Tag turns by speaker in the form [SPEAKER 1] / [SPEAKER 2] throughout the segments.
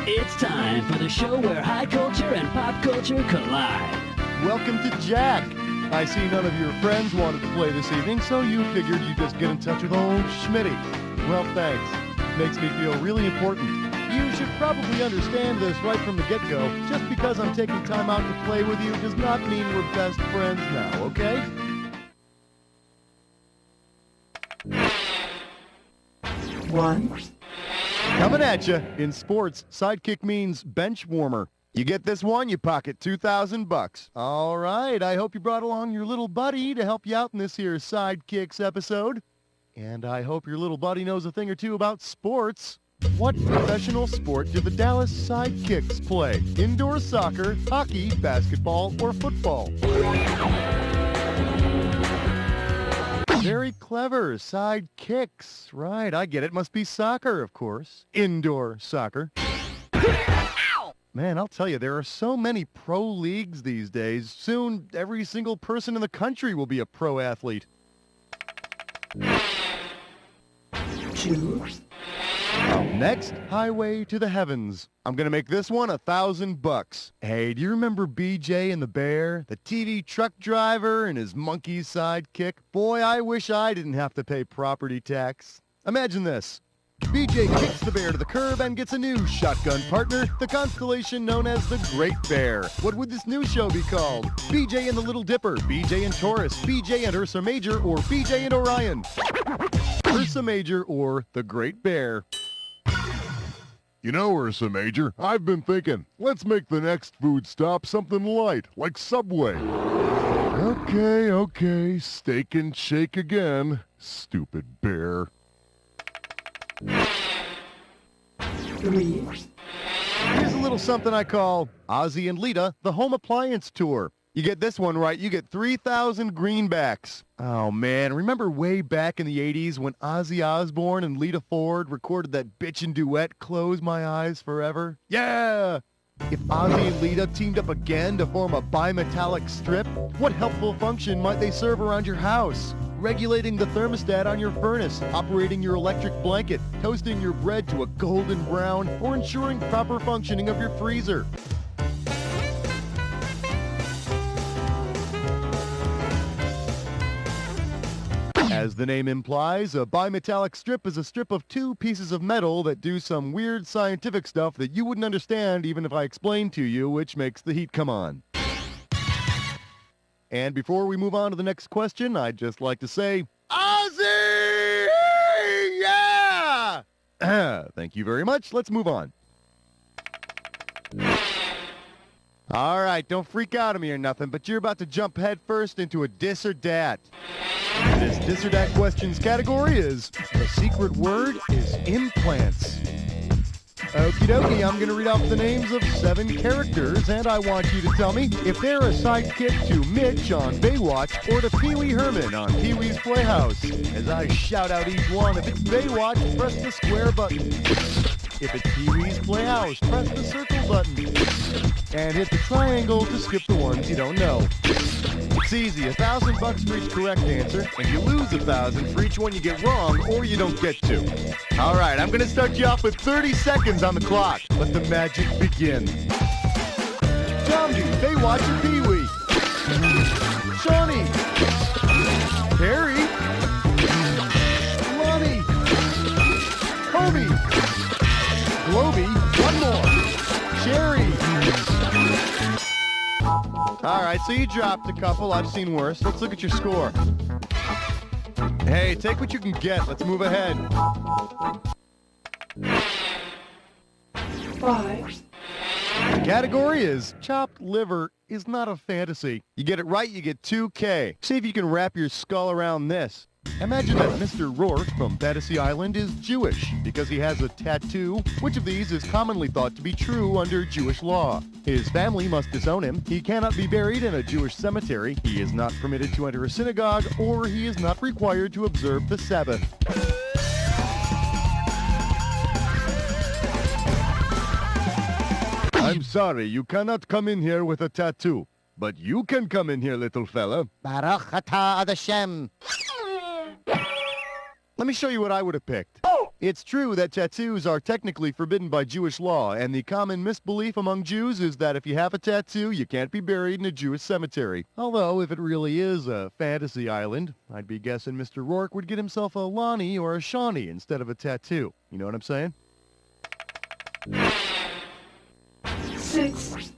[SPEAKER 1] It's time for the show where high culture and pop culture collide.
[SPEAKER 2] Welcome to Jack. I see none of your friends wanted to play this evening, so you figured you'd just get in touch with old Schmitty. Well, thanks. Makes me feel really important. You should probably understand this right from the get-go. Just because I'm taking time out to play with you does not mean we're best friends now, okay?
[SPEAKER 3] One.
[SPEAKER 2] Coming at you. In sports, sidekick means bench warmer. You get this one, you pocket $2,000. All right, I hope you brought along your little buddy to help you out in this here Sidekicks episode. And I hope your little buddy knows a thing or two about sports. What professional sport do the Dallas Sidekicks play? Indoor soccer, hockey, basketball, or football? Very clever. Sidekicks. Right, I get it. Must be soccer, of course. Indoor soccer. Man, I'll tell you, there are so many pro leagues these days. Soon, every single person in the country will be a pro athlete.
[SPEAKER 3] Two.
[SPEAKER 2] Up next, Highway to the Heavens. I'm gonna make this one $1,000. Hey, do you remember BJ and the Bear? The TV truck driver and his monkey sidekick? Boy, I wish I didn't have to pay property tax. Imagine this. BJ kicks the bear to the curb and gets a new shotgun partner, the constellation known as the Great Bear. What would this new show be called? BJ and the Little Dipper, BJ and Taurus, BJ and Ursa Major, or BJ and Orion? Ursa Major or the Great Bear.
[SPEAKER 4] You know, Ursa Major, I've been thinking, let's make the next food stop something light, like Subway. Okay, steak and shake again, stupid bear.
[SPEAKER 3] Three.
[SPEAKER 2] Here's a little something I call Ozzy and Lita, the Home Appliance Tour. You get this one right, you get 3,000 greenbacks. Oh man, remember way back in the 80s when Ozzy Osbourne and Lita Ford recorded that bitchin' duet, Close My Eyes Forever? Yeah! If Ozzy and Lita teamed up again to form a bimetallic strip, what helpful function might they serve around your house? Regulating the thermostat on your furnace, operating your electric blanket, toasting your bread to a golden brown, or ensuring proper functioning of your freezer. As the name implies, a bimetallic strip is a strip of two pieces of metal that do some weird scientific stuff that you wouldn't understand even if I explained to you, which makes the heat come on. And before we move on to the next question, I'd just like to say, Ozzy! Yeah! Thank you very much. Let's move on. All right, don't freak out at me or nothing, but you're about to jump headfirst into a dis or dat. This dis or dat questions category is, the secret word is implants. Okie dokie, I'm going to read off the names of 7 characters, and I want you to tell me if they're a sidekick to Mitch on Baywatch or to Pee-wee Herman on Pee-wee's Playhouse. As I shout out each one, if it's Baywatch, press the square button. If it's Pee-wee's Playhouse, press the circle button. And hit the triangle to skip the ones you don't know. It's easy, $1,000 for each correct answer, and you lose 1,000 for each one you get wrong or you don't get to. All right, I'm going to start you off with 30 seconds on the clock. Let the magic begin. Zombie, Baywatch, or Pee-wee? Shawnee, Harry, Lonnie, Hobie, Globey, one more, Sherry. All right, so you dropped a couple. I've seen worse. Let's look at your score. Hey, take what you can get. Let's move ahead.
[SPEAKER 3] 5.
[SPEAKER 2] The category is chopped liver is not a fantasy. You get it right, you get 2K. See if you can wrap your skull around this. Imagine that Mr. Rourke from Fantasy Island is Jewish because he has a tattoo. Which of these is commonly thought to be true under Jewish law? His family must disown him. He cannot be buried in a Jewish cemetery. He is not permitted to enter a synagogue, or he is not required to observe the Sabbath.
[SPEAKER 4] I'm sorry, you cannot come in here with a tattoo. But you can come in here, little fella.
[SPEAKER 2] Baruch atah Ad Hashem. Let me show you what I would have picked. It's true that tattoos are technically forbidden by Jewish law, and the common misbelief among Jews is that if you have a tattoo, you can't be buried in a Jewish cemetery. Although, if it really is a fantasy island, I'd be guessing Mr. Rourke would get himself a Lonnie or a Shawnee instead of a tattoo. You know what I'm saying?
[SPEAKER 3] 6,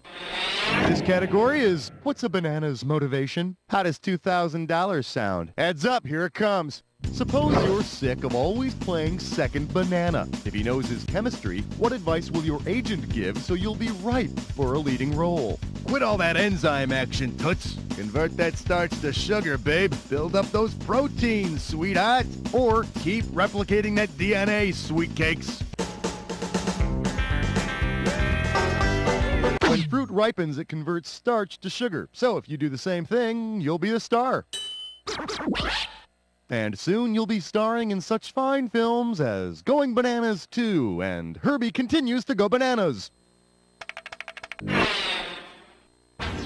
[SPEAKER 2] This category is, what's a banana's motivation? How does $2,000 sound? Heads up, here it comes. Suppose you're sick of always playing second banana. If he knows his chemistry, what advice will your agent give so you'll be ripe for a leading role? Quit all that enzyme action, toots. Convert that starch to sugar, babe. Build up those proteins, sweetheart. Or keep replicating that DNA, sweet cakes. When fruit ripens, it converts starch to sugar. So if you do the same thing, you'll be a star. And soon you'll be starring in such fine films as Going Bananas 2 and Herbie Continues to Go Bananas.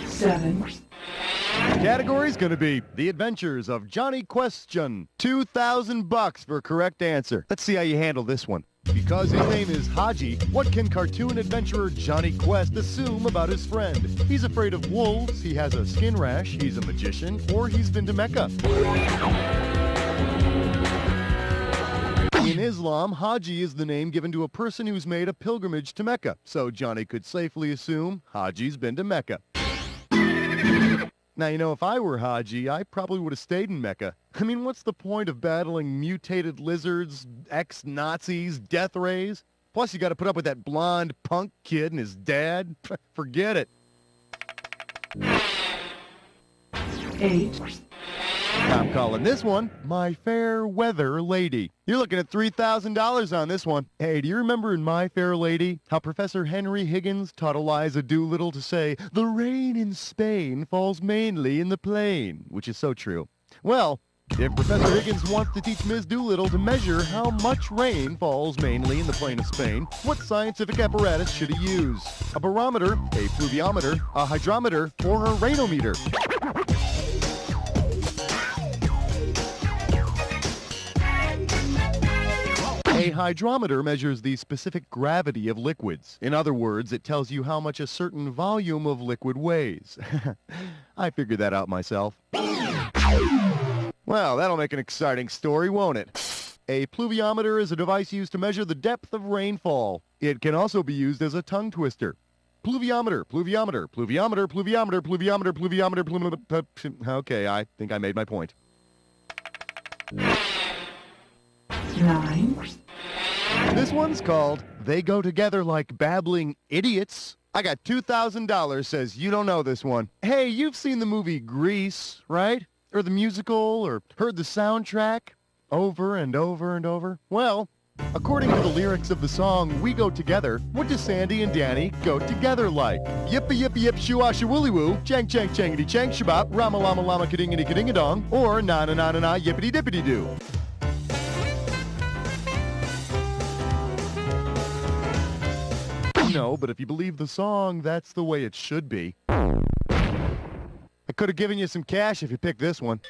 [SPEAKER 3] 7,
[SPEAKER 2] The category's gonna be The Adventures of Johnny Question. $2,000 for a correct answer. Let's see how you handle this one. Because his name is Haji, what can cartoon adventurer Johnny Quest assume about his friend? He's afraid of wolves, he has a skin rash, he's a magician, or he's been to Mecca. In Islam, Haji is the name given to a person who's made a pilgrimage to Mecca, so Johnny could safely assume Haji's been to Mecca. Now, you know, if I were Haji, I probably would have stayed in Mecca. I mean, what's the point of battling mutated lizards, ex-Nazis, death rays? Plus, you got to put up with that blonde punk kid and his dad. Forget it.
[SPEAKER 3] 8,
[SPEAKER 2] I'm calling this one My Fair Weather Lady. You're looking at $3,000 on this one. Hey, do you remember in My Fair Lady how Professor Henry Higgins taught Eliza Doolittle to say, "The rain in Spain falls mainly in the plain," which is so true. Well, if Professor Higgins wants to teach Ms. Doolittle to measure how much rain falls mainly in the plain of Spain, what scientific apparatus should he use? A barometer, a pluviometer, a hydrometer, or a rainometer? A hydrometer measures the specific gravity of liquids. In other words, it tells you how much a certain volume of liquid weighs. I figured that out myself. Well, that'll make an exciting story, won't it? A pluviometer is a device used to measure the depth of rainfall. It can also be used as a tongue twister. Pluviometer, pluviometer, pluviometer, pluviometer, pluviometer, pluviometer, pluviometer. Okay, I think I made my point.
[SPEAKER 3] 9,
[SPEAKER 2] This one's called They Go Together Like Babbling Idiots. I got $2,000, says you don't know this one. Hey, you've seen the movie Grease, right? Or the musical, or heard the soundtrack over and over and over? Well, according to the lyrics of the song We Go Together, what do Sandy and Danny go together like? Yippee yippee yip shoo-ah shoo-willy woo, chang chang changity chang shabop, rama lama lama kadingity kadingadong, or na na na na na yippity dippity doo. No, but if you believe the song, that's the way it should be. I could have given you some cash if you picked this one.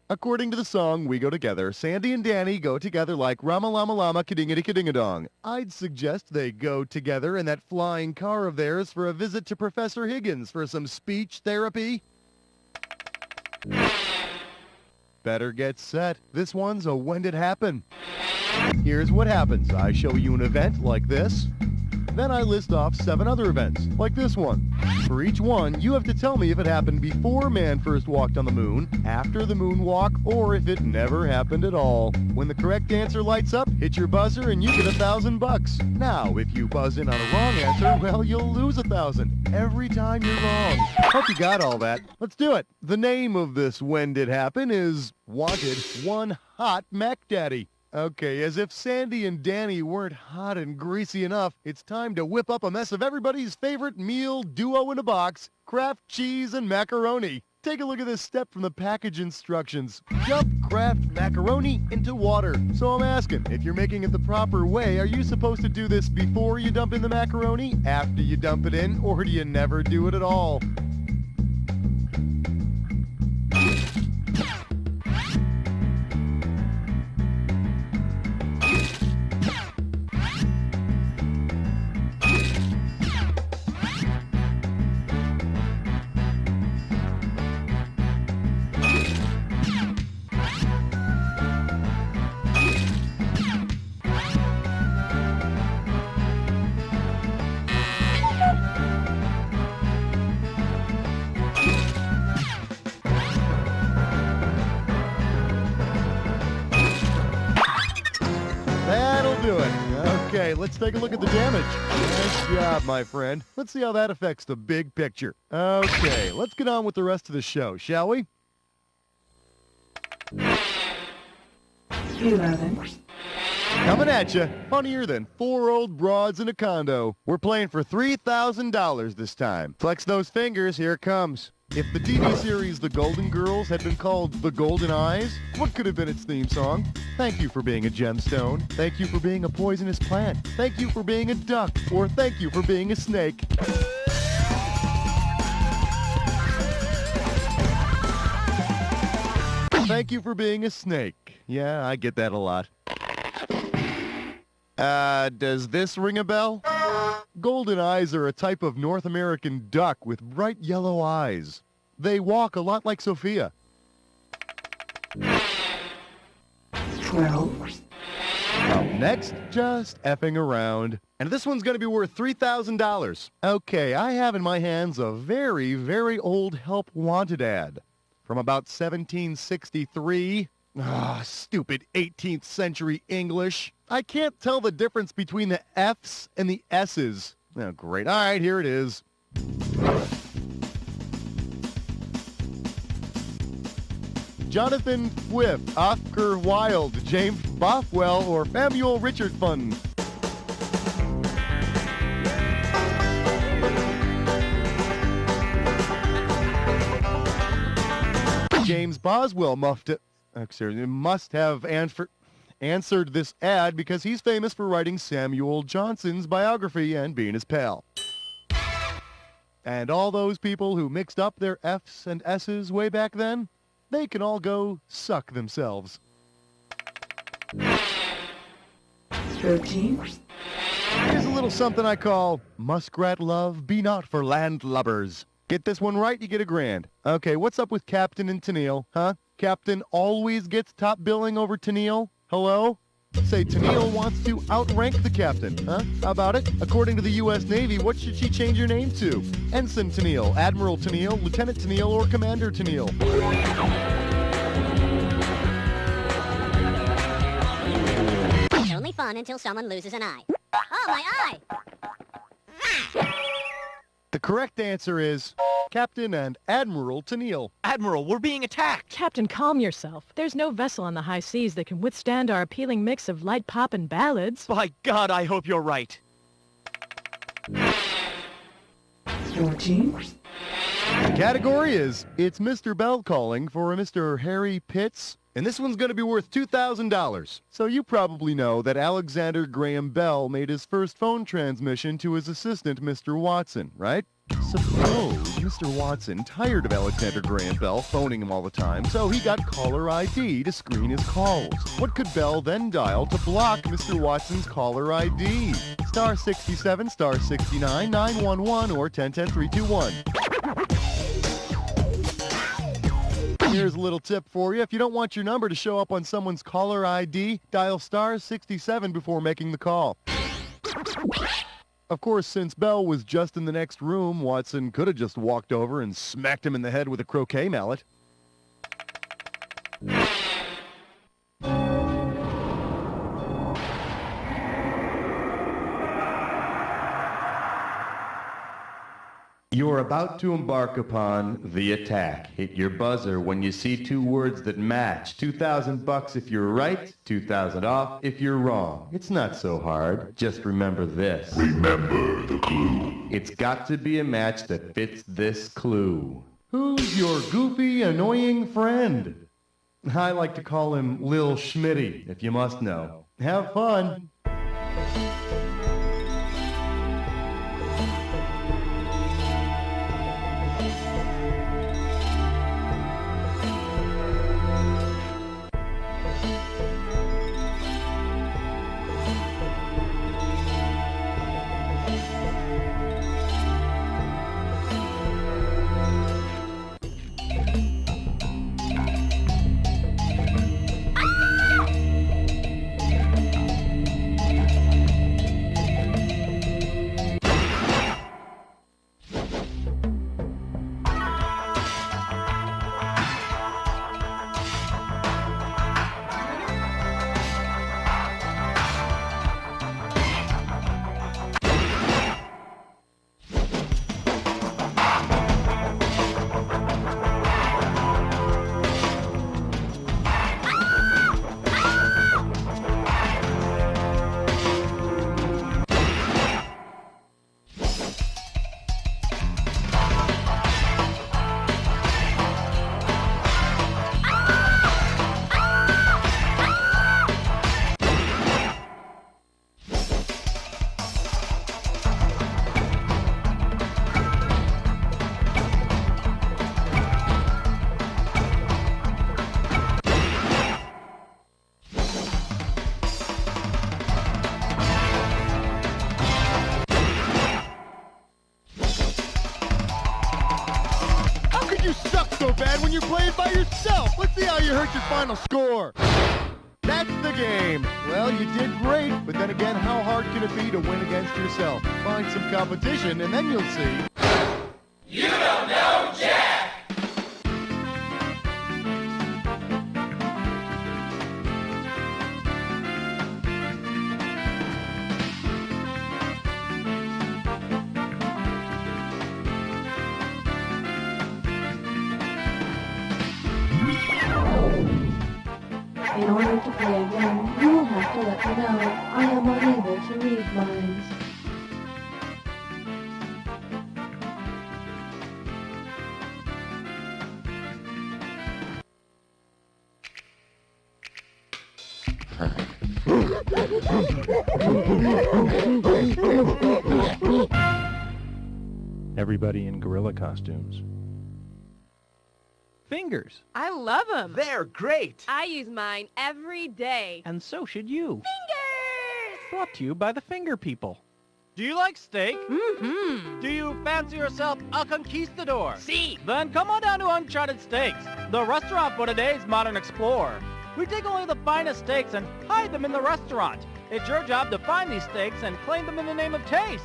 [SPEAKER 2] According to the song We Go Together, Sandy and Danny go together like Rama Lama Lama Kadingity Kadingadong. I'd suggest they go together in that flying car of theirs for a visit to Professor Higgins for some speech therapy. Better get set. This one's a When Did Happen. Here's what happens. I show you an event like this. Then I list off 7 other events, like this one. For each one, you have to tell me if it happened before man first walked on the moon, after the moonwalk, or if it never happened at all. When the correct answer lights up, hit your buzzer and you get $1,000. Now, if you buzz in on a wrong answer, well, you'll lose 1,000 every time you're wrong. Hope you got all that. Let's do it. The name of this When Did Happen is Wanted One Hot Mac Daddy. Okay, as if Sandy and Danny weren't hot and greasy enough, it's time to whip up a mess of everybody's favorite meal duo in a box, Kraft cheese and macaroni. Take a look at this step from the package instructions. Dump Kraft macaroni into water. So I'm asking, if you're making it the proper way, are you supposed to do this before you dump in the macaroni, after you dump it in, or do you never do it at all? do it. Okay, let's take a look at the damage. Nice job, my friend. Let's see how that affects the big picture. Okay, let's get on with the rest of the show, shall we?
[SPEAKER 3] 11,
[SPEAKER 2] Coming at you, funnier than 4 old broads in a condo. We're playing for $3,000 this time. Flex those fingers, here it comes. If the TV series The Golden Girls had been called The Golden Eyes, what could have been its theme song? Thank you for being a gemstone. Thank you for being a poisonous plant. Thank you for being a duck. Or thank you for being a snake. Thank you for being a snake. Yeah, I get that a lot. Does this ring a bell? Golden eyes are a type of North American duck with bright yellow eyes. They walk a lot like Sophia.
[SPEAKER 3] 12,
[SPEAKER 2] Up next, just effing around. And this one's going to be worth $3,000. Okay, I have in my hands a very, very old help wanted ad from about 1763. Stupid 18th century English. I can't tell the difference between the F's and the S's. Oh, great. All right, here it is. Jonathan Swift, Oscar Wilde, James Bothwell, or Samuel Richard Fun. James Boswell must have answered this ad because he's famous for writing Samuel Johnson's biography and being his pal. And all those people who mixed up their F's and S's way back then, they can all go suck themselves.
[SPEAKER 3] 13,
[SPEAKER 2] Here's a little something I call muskrat love be not for landlubbers. Get this one right, you get $1,000. Okay, what's up with Captain and Tennille, huh? Captain always gets top billing over Tennille? Hello? Say Tennille wants to outrank the captain, huh? How about it? According to the U.S. Navy, what should she change her name to? Ensign Tennille, Admiral Tennille, Lieutenant Tennille, or Commander Tennille?
[SPEAKER 5] It's only fun until someone loses an eye. Oh, my eye!
[SPEAKER 2] The correct answer is Captain and Admiral Tennille.
[SPEAKER 6] Admiral, we're being attacked!
[SPEAKER 7] Captain, calm yourself. There's no vessel on the high seas that can withstand our appealing mix of light pop and ballads.
[SPEAKER 6] By God, I hope you're right.
[SPEAKER 3] 14,
[SPEAKER 2] The category is It's Mr. Bell Calling for a Mr. Harry Pitts. And this one's going to be worth $2,000. So you probably know that Alexander Graham Bell made his first phone transmission to his assistant, Mr. Watson, right? Suppose Mr. Watson tired of Alexander Graham Bell phoning him all the time, so he got caller ID to screen his calls. What could Bell then dial to block Mr. Watson's caller ID? Star 67, star 69, 911, or 1010-321. Here's a little tip for you. If you don't want your number to show up on someone's caller ID, dial star 67 before making the call. Of course, since Bell was just in the next room, Watson could have just walked over and smacked him in the head with a croquet mallet. You're about to embark upon the attack. Hit your buzzer when you see two words that match. $2,000 if you're right, 2,000 off if you're wrong. It's not so hard. Just remember this.
[SPEAKER 4] Remember the clue.
[SPEAKER 2] It's got to be a match that fits this clue. Who's your goofy, annoying friend? I like to call him Lil Schmitty, if you must know. Have fun. yourself. Let's see how you hurt your final score. That's the game. Well, you did great, but then again, how hard can it be to win against yourself? Find some competition, and then you'll see.
[SPEAKER 8] You don't know Jack!
[SPEAKER 3] In order to play again, you will have to let me know. I am unable to read minds.
[SPEAKER 9] Everybody in gorilla costumes.
[SPEAKER 6] Fingers.
[SPEAKER 10] I love them.
[SPEAKER 6] They're great.
[SPEAKER 10] I use mine every day.
[SPEAKER 6] And so should you.
[SPEAKER 10] Fingers!
[SPEAKER 6] Brought to you by the Finger People. Do you like steak?
[SPEAKER 10] Mm-hmm.
[SPEAKER 6] Do you fancy yourself a conquistador?
[SPEAKER 10] See.
[SPEAKER 6] Then come on down to Uncharted Steaks, the restaurant for today's modern explorer. We take only the finest steaks and hide them in the restaurant. It's your job to find these steaks and claim them in the name of taste.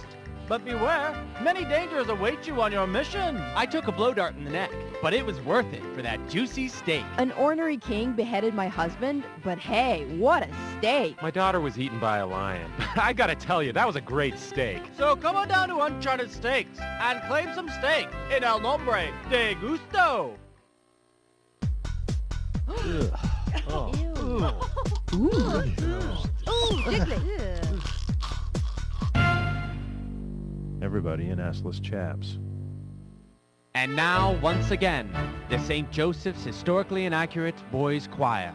[SPEAKER 6] But beware, many dangers await you on your mission.
[SPEAKER 1] I took a blow dart in the neck, but it was worth it for that juicy steak.
[SPEAKER 10] An ornery king beheaded my husband, but hey, what a steak.
[SPEAKER 9] My daughter was eaten by a lion. I gotta tell you, that was a great steak.
[SPEAKER 6] So come on down to Uncharted Steaks and claim some steak in El Nombre de Gusto.
[SPEAKER 9] Everybody in assless chaps.
[SPEAKER 1] And now, once again, the St. Joseph's Historically Inaccurate Boys Choir.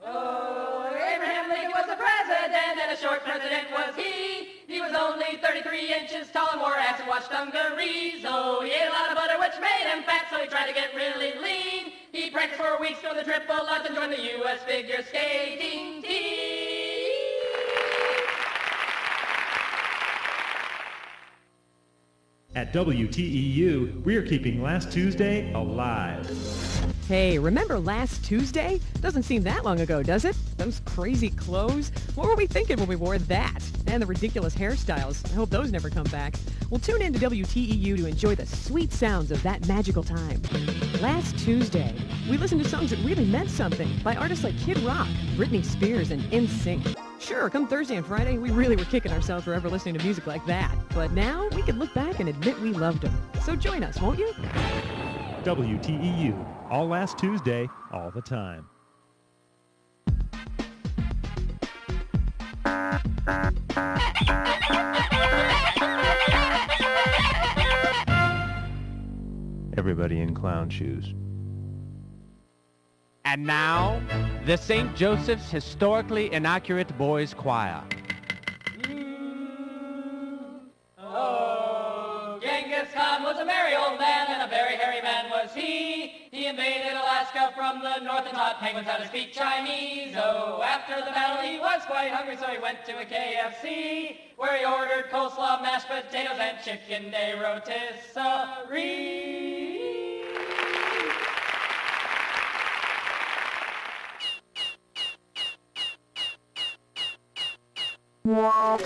[SPEAKER 8] Oh, Abraham Lincoln was the president, and a short president was he. He was only 33 inches tall and wore acid wash dungarees. Oh, he ate a lot of butter, which made him fat, so he tried to get really lean. He practiced for weeks for the triple arts and joined the U.S. figure skating team.
[SPEAKER 11] At WTEU, we're keeping Last Tuesday alive.
[SPEAKER 12] Hey, remember last Tuesday? Doesn't seem that long ago, does it? Those crazy clothes? What were we thinking when we wore that? And the ridiculous hairstyles. I hope those never come back. Well, tune in to WTEU to enjoy the sweet sounds of that magical time. Last Tuesday, we listened to songs that really meant something by artists like Kid Rock, Britney Spears, and NSYNC. Sure, come Thursday and Friday, we really were kicking ourselves for ever listening to music like that. But now, we can look back and admit we loved them. So join us, won't you?
[SPEAKER 11] WTEU, all last Tuesday, all the time.
[SPEAKER 9] Everybody in clown shoes.
[SPEAKER 1] And now, the St. Joseph's Historically Inaccurate Boys Choir.
[SPEAKER 8] Oh, Genghis Khan was a merry old man, and a very hairy man was he. He invaded Alaska from the north and taught penguins how to speak Chinese. Oh, after the battle he was quite hungry, so he went to a KFC, where he ordered coleslaw, mashed potatoes, and chicken de rotisserie.
[SPEAKER 3] Wow.